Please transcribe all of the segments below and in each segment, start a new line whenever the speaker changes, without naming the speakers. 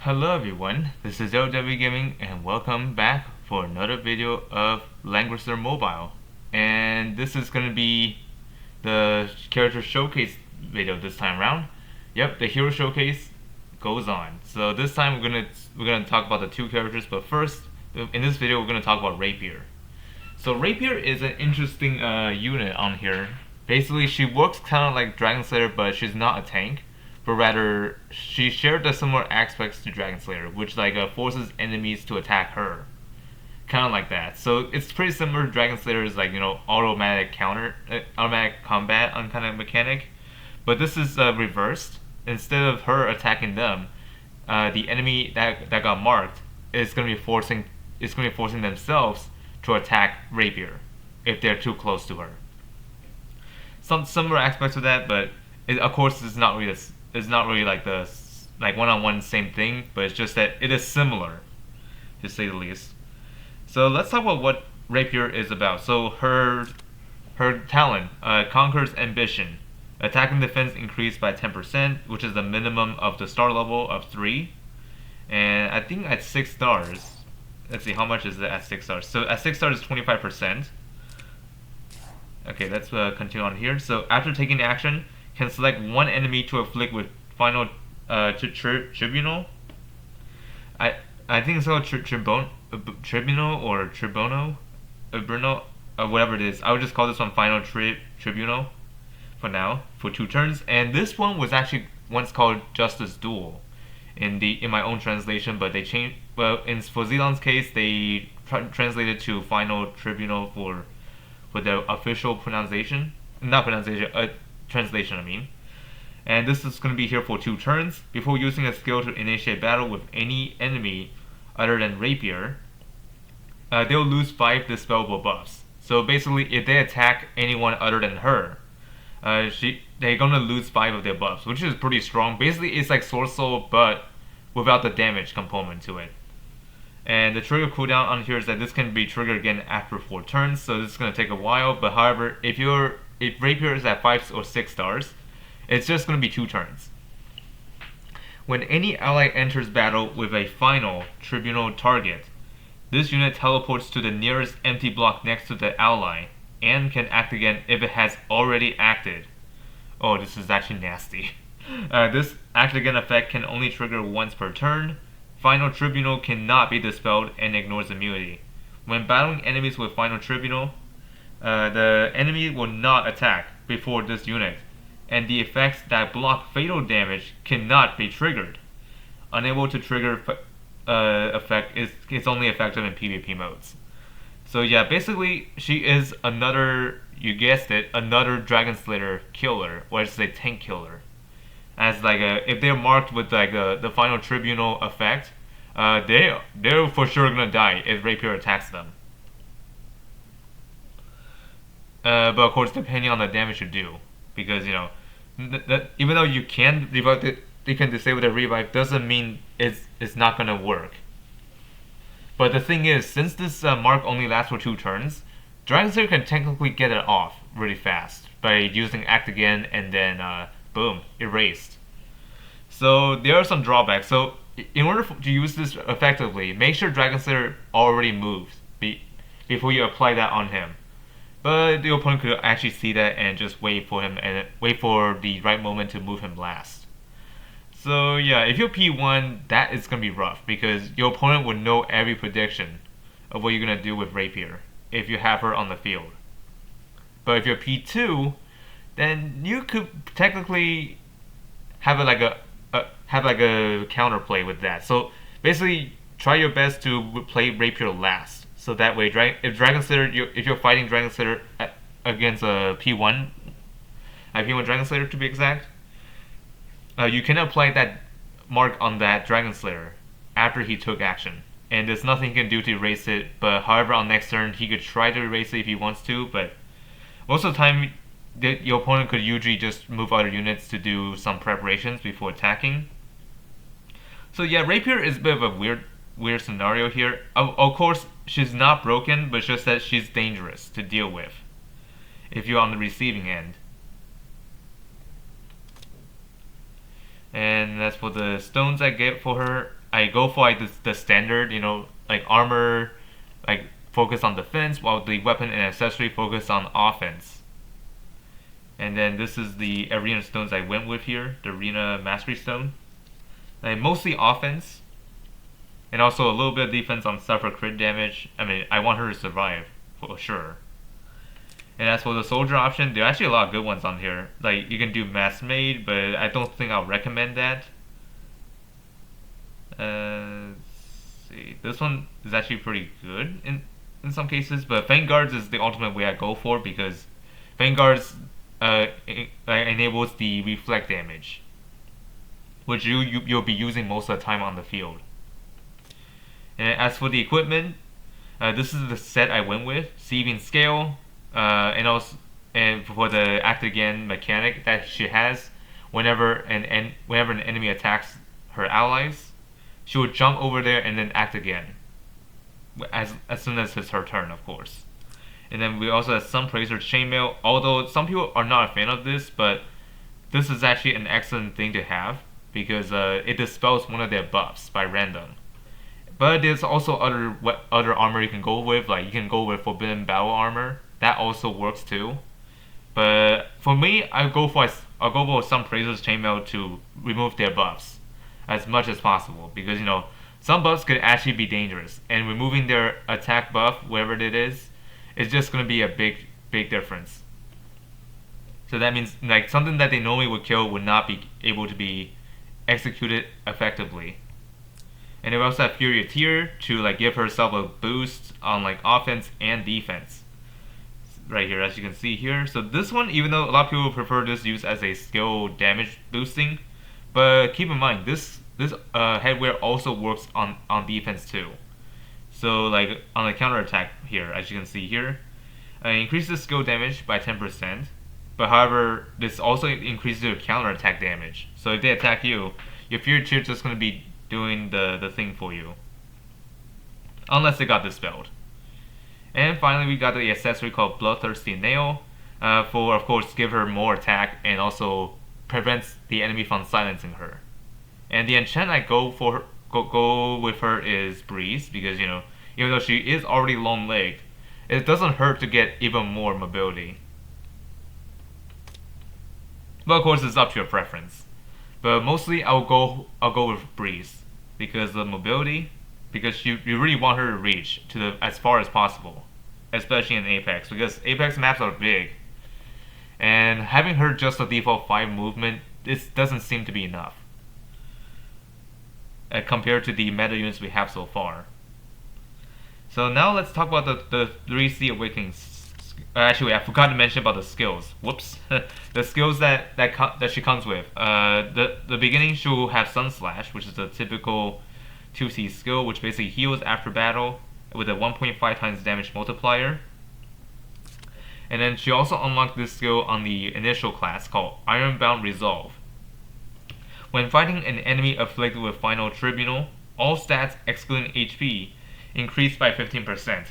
Hello everyone, this is LW Gaming and welcome back for another video of Langrisser Mobile. And this is going to be the character showcase video this time around. Yep, the hero showcase goes on. So this time we're gonna talk about the two characters, but first in this video we're gonna talk about Rapier. So Rapier is an interesting unit on here. Basically, she works kind of like Dragon Slayer, but she's not a tank, but rather she shared the similar aspects to Dragon Slayer, which forces enemies to attack her, kind of like that. So it's pretty similar to Dragon Slayer's automatic combat on kind of mechanic, but this is reversed. Instead of her attacking them, the enemy that got marked is going to be forcing themselves to attack Rapier if they're too close to her. Some similar aspects of that, but of course it's not really like the one-on-one same thing, but it's just that it is similar, to say the least. So let's talk about what Rapier is about. So her talent, Conqueror's Ambition. Attack and defense increased by 10%, which is the minimum of the star level of 3. And I think at 6 stars, let's see, how much is it at 6 stars? So at 6 stars is 25%. Okay, let's continue on here. So after taking action, can select one enemy to afflict with final tribunal. I think it's called tribunal or tribuno, Bruno, whatever it is. I would just call this one final tribunal for now, for 2 turns. And this one was actually once called Justice Duel in my own translation, but they changed. Well, for Zealon's case, they translated to final tribunal for the official translation. I mean. And this is going to be here for 2 turns. Before using a skill to initiate battle with any enemy other than Rapier, they'll lose 5 dispellable buffs. So basically, if they attack anyone other than her, they're going to lose 5 of their buffs, which is pretty strong. Basically, it's like Sword Soul, but without the damage component to it. And the trigger cooldown on here is that this can be triggered again after 4 turns, so this is going to take a while. But however, if Rapier is at 5 or 6 stars, it's just going to be 2 turns. When any ally enters battle with a final tribunal target, this unit teleports to the nearest empty block next to the ally and can act again if it has already acted. Oh, this is actually nasty. This act again effect can only trigger once per turn. Final Tribunal cannot be dispelled and ignores immunity. When battling enemies with Final Tribunal, the enemy will not attack before this unit, and the effects that block fatal damage cannot be triggered. Unable to trigger effect is only effective in PvP modes. So yeah, basically she is another, you guessed it, another Dragon Slayer killer, or I should say tank killer. As if they're marked with the final tribunal effect, they're for sure gonna die if Rapier attacks them. But of course, depending on the damage you do, because even though you can revive it, you can disable the revive, doesn't mean it's not gonna work. But the thing is, since this mark only lasts for 2 turns, Dragon Slayer can technically get it off really fast by using Act Again and then boom, erased. So there are some drawbacks. So in order to use this effectively, make sure Dragon Slayer already moves before you apply that on him. But the opponent could actually see that and just wait for him and wait for the right moment to move him last. So yeah, if you're P1, that is gonna be rough because your opponent would know every prediction of what you're gonna do with Rapier if you have her on the field. But if you're P2, then you could technically have a counterplay with that. So basically, try your best to play Rapier last. So that way, if you're fighting Dragon Slayer against a P1, P1 Dragon Slayer to be exact, you can apply that mark on that Dragon Slayer after he took action, and there's nothing he can do to erase it. But however, on next turn, he could try to erase it if he wants to. But most of the time, your opponent could usually just move other units to do some preparations before attacking. So yeah, Rapier is a bit of a weird scenario here. Of course, she's not broken, but it's just that she's dangerous to deal with if you're on the receiving end. And that's for the stones I get for her. I go for like the standard, like armor, like focus on defense, while the weapon and accessory focus on offense. And then this is the arena stones I went with here, the arena mastery stone. Like mostly offense, and also a little bit of defense on suffer crit damage. I mean, I want her to survive for sure. And as for the soldier option, there are actually a lot of good ones on here. Like you can do mass made, but I don't think I'll recommend that. Let's see, this one is actually pretty good in some cases, but Vanguards is the ultimate way I go for because Vanguards enables the reflect damage, which you'll be using most of the time on the field. And as for the equipment, this is the set I went with: Sieving Scale, and for the act again mechanic that she has, whenever an enemy attacks her allies, she would jump over there and then act again, as soon as it's her turn, of course. And then we also have Sunbracer Chainmail, although some people are not a fan of this, but this is actually an excellent thing to have because it dispels one of their buffs by random. But there's also other armor you can go with, like you can go with Forbidden Battle armor. That also works too. But for me, I'll go for Sunbracer's Chainmail to remove their buffs as much as possible because some buffs could actually be dangerous, and removing their attack buff, whatever it is just going to be a big difference. So that means like something that they normally would kill would not be able to be executed effectively. And we also have Furieteer to like give herself a boost on like offense and defense. Right here, as you can see here. So this one, even though a lot of people prefer this use as a skill damage boosting, but keep in mind this headwear also works on defense too. So like on the counter attack here, as you can see here, increases skill damage by 10%. But however, this also increases your counter attack damage. So if they attack you, your Furieteer is just going to be doing the thing for you, unless they got dispelled. And finally, we got the accessory called Bloodthirsty Nail, for of course give her more attack and also prevents the enemy from silencing her. And the enchant I go with her is Breeze because even though she is already long-legged, it doesn't hurt to get even more mobility. But of course, it's up to your preference. But mostly, I'll go with Breeze because the mobility. Because you really want her to reach to as far as possible, especially in Apex, because Apex maps are big, and having her just a default 5 movement, this doesn't seem to be enough compared to the meta units we have so far. So now let's talk about the 3C Awakenings. Actually, I forgot to mention about the skills. Whoops. The skills that she comes with. The beginning she will have Sun Slash, which is a typical 2C skill, which basically heals after battle with a 1.5 times damage multiplier. And then she also unlocked this skill on the initial class called Ironbound Resolve. When fighting an enemy afflicted with Final Tribunal, all stats excluding HP increase by 15%.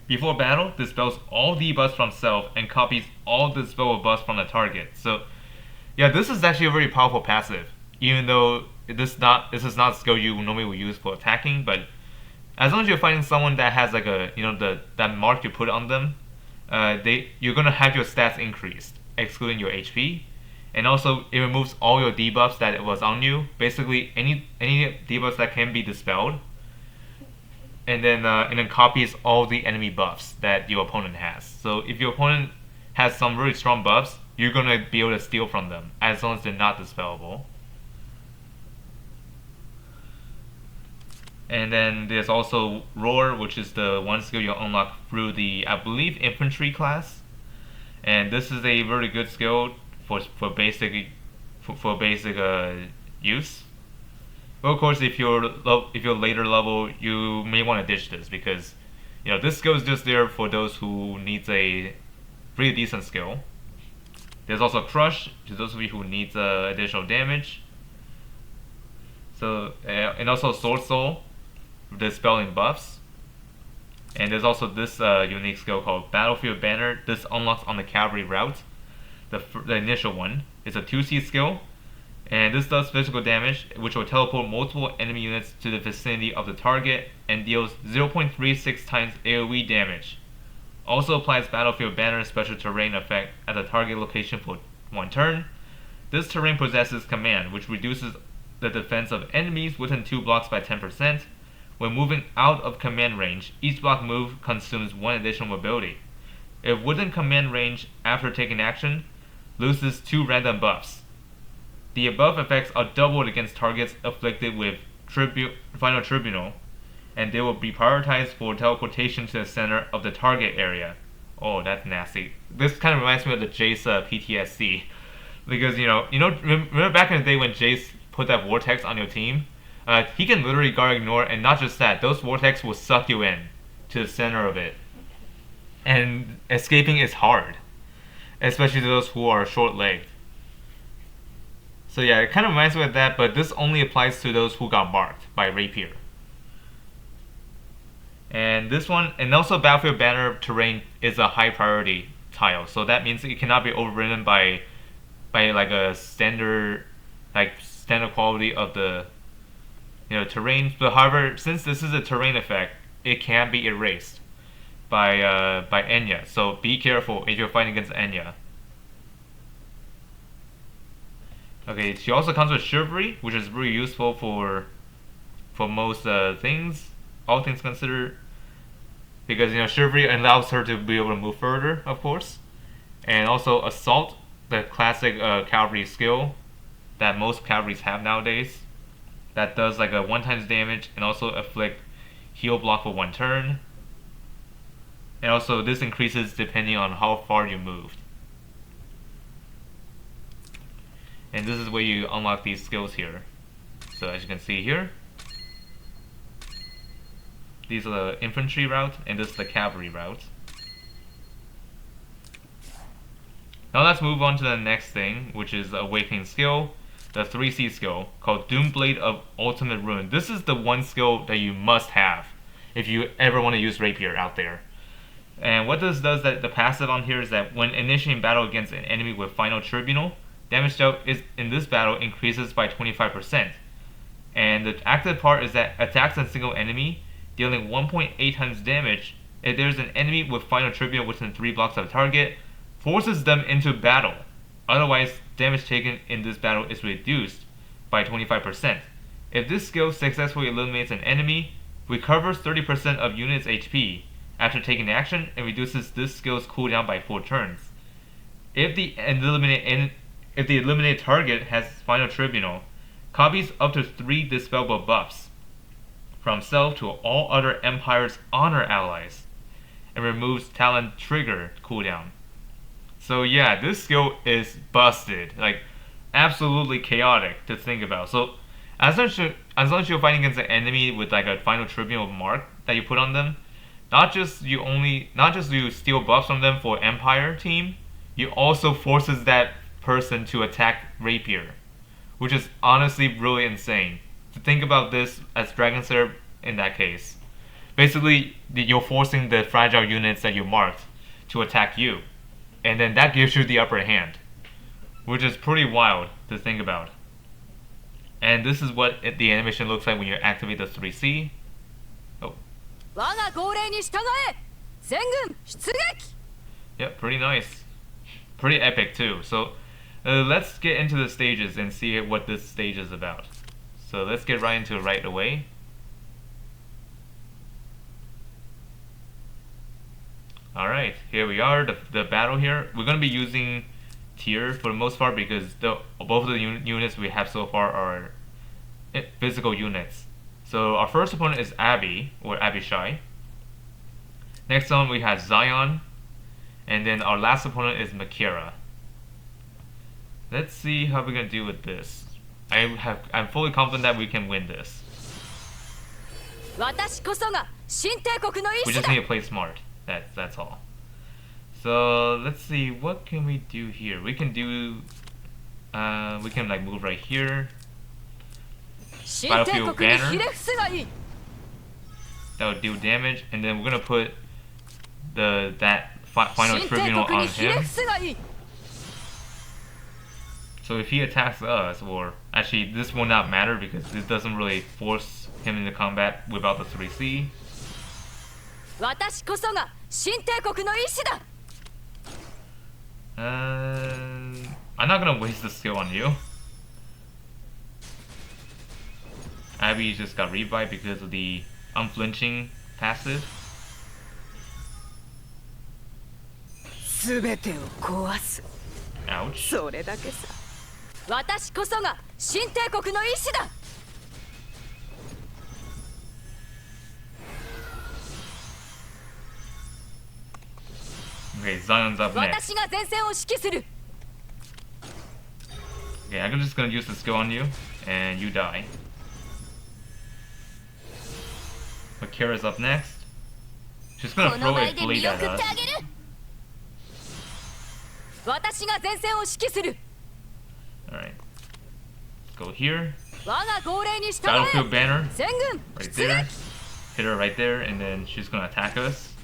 Before battle, dispels all debuffs from self and copies all dispellable buffs from the target. So yeah, this is actually a very powerful passive, even though this is not a skill you normally would use for attacking, but as long as you're fighting someone that has like a that mark you put on them, you're gonna have your stats increased, excluding your HP, and also it removes all your debuffs that was on you. Basically, any debuffs that can be dispelled, and then copies all the enemy buffs that your opponent has. So if your opponent has some really strong buffs, you're gonna be able to steal from them as long as they're not dispellable. And then there's also Roar, which is the one skill you'll unlock through the, I believe, infantry class. And this is a very good skill for basic use. But of course, if you're later level, you may want to ditch this because this skill is just there for those who needs a pretty decent skill. There's also Crush to those of you who needs additional damage. So and also Sword Soul, dispelling buffs. And there's also this unique skill called Battlefield Banner. This unlocks on the cavalry route. The initial one is a 2C skill, And this does physical damage, which will teleport multiple enemy units to the vicinity of the target and deals 0.36 times AoE damage. Also applies Battlefield Banner special terrain effect at the target location for 1 turn. This terrain possesses command, which reduces the defense of enemies within 2 blocks by 10%. When moving out of command range, each block move consumes 1 additional mobility. If within command range after taking action, loses 2 random buffs. The above effects are doubled against targets afflicted with Final Tribunal, and they will be prioritized for teleportation to the center of the target area. Oh, that's nasty. This kind of reminds me of the Jace PTSD. Because, remember back in the day when Jace put that vortex on your team? He can literally guard ignore, and not just that, those vortex will suck you in to the center of it. And escaping is hard, especially to those who are short-legged. So yeah, it kind of reminds me of that, but this only applies to those who got marked by Rapier. And this one, and also Battlefield Banner terrain is a high priority tile, so that means it cannot be overridden by like a standard quality of the terrain. But however, since this is a terrain effect, it can be erased by Enya. So be careful if you're fighting against Enya. Okay, she also comes with Chivalry, which is really useful for most things, all things considered, because Chivalry allows her to be able to move further, of course, and also Assault, the classic cavalry skill that most cavalries have nowadays, that does like a 1 times damage and also afflict heal block for 1 turn, and also this increases depending on how far you moved. And this is where you unlock these skills here. So as you can see here, these are the infantry route, and this is the cavalry route. Now let's move on to the next thing, which is Awakening skill, the 3C skill, called Doomblade of Ultimate Ruin. This is the one skill that you must have if you ever want to use Rapier out there. And what this does, that the passive on here is that when initiating battle against an enemy with Final Tribunal, damage dealt in this battle increases by 25%. And the active part is that attacks a single enemy, dealing 1.8 times damage. If there's an enemy with Final Tribunal within 3 blocks of the target, forces them into battle. Otherwise, damage taken in this battle is reduced by 25%. If this skill successfully eliminates an enemy, recovers 30% of unit's HP after taking action, and reduces this skill's cooldown by 4 turns. If the eliminated target has Final Tribunal, copies up to 3 dispellable buffs from self to all other Empire's honor allies, and removes Talon trigger cooldown. So yeah, this skill is busted, like absolutely chaotic to think about. So as long as you're fighting against an enemy with like a Final Tribunal mark that you put on them, not just you steal buffs from them for Empire team, you also forces that person to attack Rapier, which is honestly really insane. To think about this as Dragon Slayer in that case. Basically, you're forcing the fragile units that you marked to attack you, and then that gives you the upper hand, which is pretty wild to think about. And this is what the animation looks like when you activate the 3C. Oh. Yep, pretty nice. Pretty epic too. So let's get into the stages and see what this stage is about. So let's get right into it right away. Alright, here we are, the battle here. We're going to be using tier for the most part because both of the units we have so far are physical units. So our first opponent is Abby, or Abishai. Next one we have Zion. And then our last opponent is Makira. Let's see how we're going to do with this. I'm fully confident that we can win this. We just need to play smart. That's all. So let's see, what can we do here? We can do we can like move right here. Battlefield Banner. That would do damage, and then we're gonna put that Final Tribunal on him. So So if he attacks us, or actually this will not matter because it doesn't really force him into combat without the 3C.
私こそが新帝国の意志だ。
I'm not gonna waste the skill on you. Abby just got revived because of the unflinching passive.
すべてを壊す。
Ouch.
それだけさ。私こそが新帝国の意志だ。
Okay, Zion's up next.
私が前線を指揮する。
Okay, I'm just gonna use the skill on you, and you die. Akira's up next. She's gonna
この
throw
場
a
で見
blade
送
at
って
us.
あげる。私が前線を指揮する。
Alright. Let's go here.
我が号令に従
Battlefield
え。
banner
全軍
right
出
there.
撃。
Hit her right there, and then she's gonna attack us.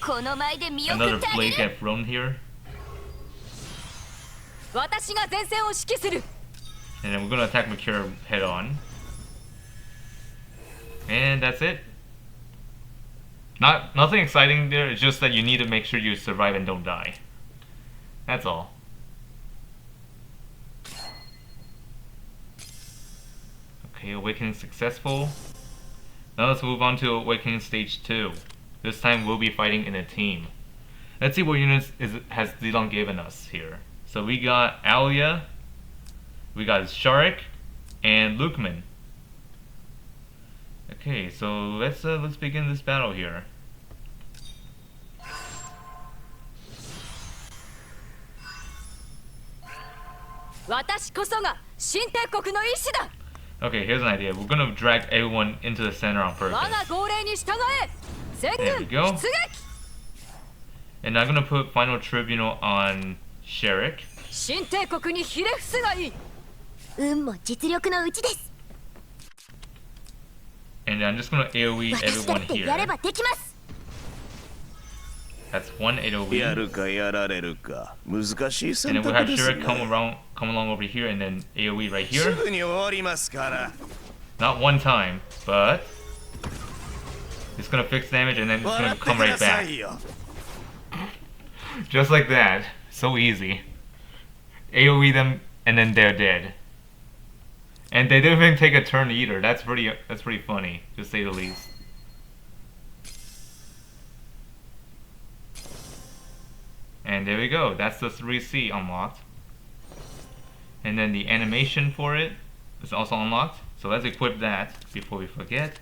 この前で見送
Another
ってあげ
blade
る。
get thrown here.
私が前線を指揮する。
And then we're gonna attack Makira head on. And that's it. Nothing exciting there, it's just that you need to make sure you survive and don't die. That's all. Okay, awakening successful. Now let's move on to awakening stage 2. This time we'll be fighting in a team. Let's see what units has Zilong given us here. So we got Alia, we got Sharik, and Lukman. Okay, so let's begin this battle here. Okay, here's an idea. We're gonna drag everyone into the center on purpose. There we go. And I'm gonna put final tribunal on Sharik.
新帝国にひれ伏すがいい。
運も実力のうちです。
And I'm just gonna AoE
私だ
everyone
ってやれ
here.
ばできます。
That's one
や
AoE.
るかやられるか難しい
And
選
then we'll
択
have
です
Sharik
ね
come along over here and then AoE right
す
here.
ぐに終わりますから
Not one time, but it's gonna fix damage and then it's
笑
gonna
ってく
come
だ
right
さ
back.
いよ
Just like that. So easy. AoE them and then they're dead. And they didn't even take a turn either. That's pretty funny, to say the least. And there we go. That's the 3C unlocked. And then the animation for it is also unlocked. So let's equip that before we forget.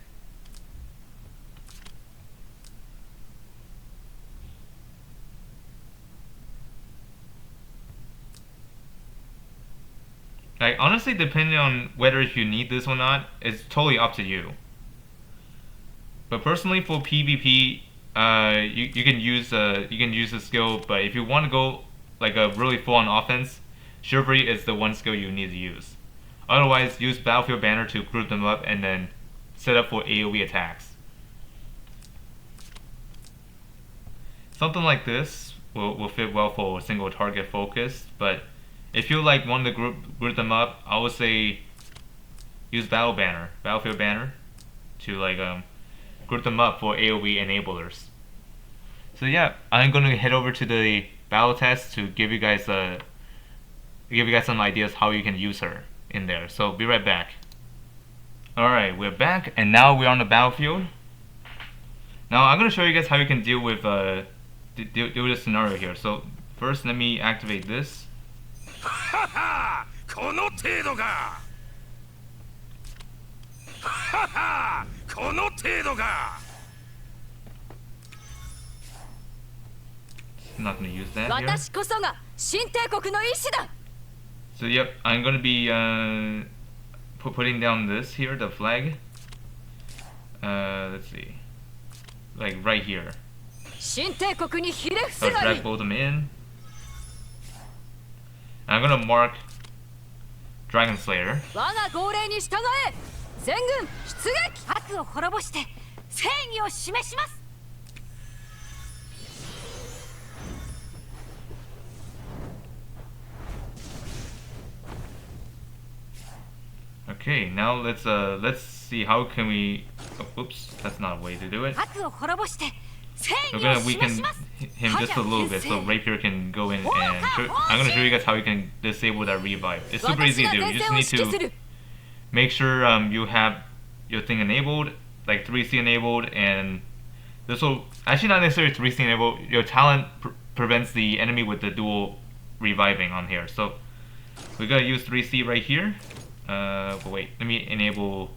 Like, honestly, depending on whether you need this or not, it's totally up to you. But personally, for PvP, you can use the skill. But if you want to go like a really full-on offense, Chivalry is the one skill you need to use. Otherwise, use Battlefield Banner to group them up and then set up for AoE attacks. Something like this will fit well for single target focus, but if you like want to group them up, I would say use Battlefield Banner, to like group them up for AoE enablers. So yeah, I'm gonna head over to the battle test to give you guys some ideas how you can use her in there. So be right back. Alright, we're back and now we're on the battlefield. Now I'm gonna show you guys how you can deal with deal with this scenario here. So first let me activate this.
この程度かこの程度か
I'm not gonna use that here.
私こそが新帝国の意志だ。
So yep, I'm gonna be putting down this here, the flag. Let's see, like right here.
新帝国にひれ伏
So
すがい
drag
い。
both them in. I'm gonna mark Dragon Slayer.
我が号令に従え。全軍出撃。悪を滅ぼして正義を示します。
Okay, now let's see how can we. Oh, oops, that's not a way to do it.
悪を滅ぼして正
We're
義を
gonna
示
weaken
します
him just a little bit so Rapier can go in and I'm gonna show you guys how you can disable that revive. It's super
私
easy
が
to do.
前
You
線を
just
指
need
揮す
to
る
make sure you have your thing enabled, like 3C enabled, and this will actually not necessarily 3C enabled. Your talent prevents the enemy with the dual reviving on here. So we're gonna use 3C right here. But wait, let me enable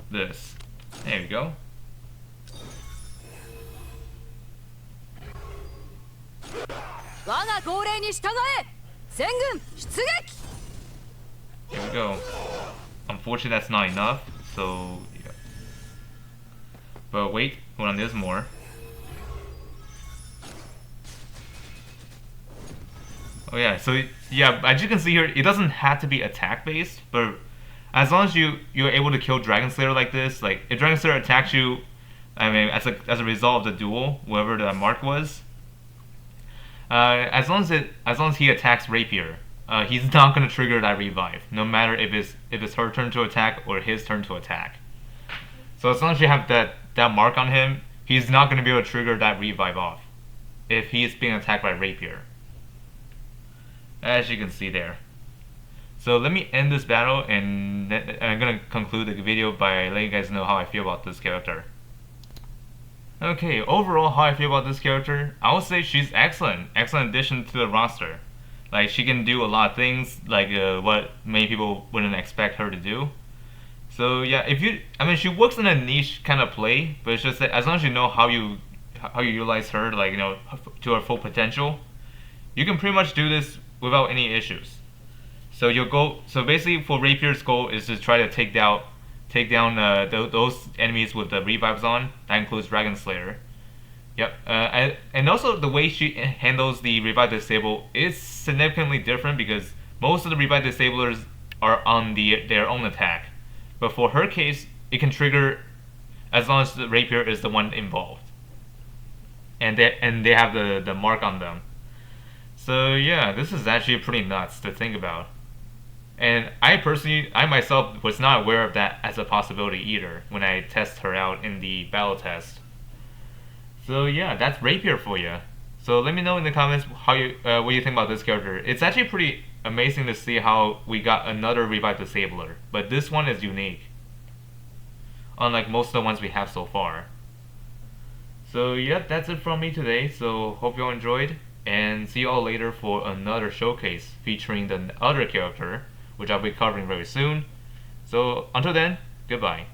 this. There we go. Here we go. Unfortunately, that's not enough. So yeah. But wait, hold on, there's more. Oh yeah, so yeah, as you can see here, it doesn't have to be attack based, but as long as you're able to kill Dragon Slayer like this, like if Dragon Slayer attacks you, I mean as a result of the duel, whatever the mark was, as long as he attacks Rapier, he's not gonna trigger that revive, no matter if it's her turn to attack or his turn to attack. So as long as you have that mark on him, he's not gonna be able to trigger that revive off if he is being attacked by Rapier. As you can see there. So let me end this battle, and I'm gonna conclude the video by letting you guys know how I feel about this character. Okay, overall how I feel about this character, I would say she's excellent addition to the roster. Like she can do a lot of things like what many people wouldn't expect her to do. So yeah, I mean she works in a niche kind of play, but it's just that as long as you know how you utilize her, like to her full potential, you can pretty much do this without any issues. So basically for Rapier's goal is to try to take down those enemies with the revives on. That includes Dragon Slayer. Yep. And also the way she handles the revive disable is significantly different because most of the revive disablers are on their own attack, but for her case it can trigger as long as the Rapier is the one involved, and they have the mark on them. So yeah, this is actually pretty nuts to think about. And I myself was not aware of that as a possibility either when I test her out in the battle test. So yeah, that's Rapier for you. So let me know in the comments what you think about this character. It's actually pretty amazing to see how we got another revive disabler, but this one is unique, unlike most of the ones we have so far. So yep, that's it from me today. So hope you all enjoyed, and see you all later for another showcase featuring the other character, which I'll be covering very soon. So until then, goodbye.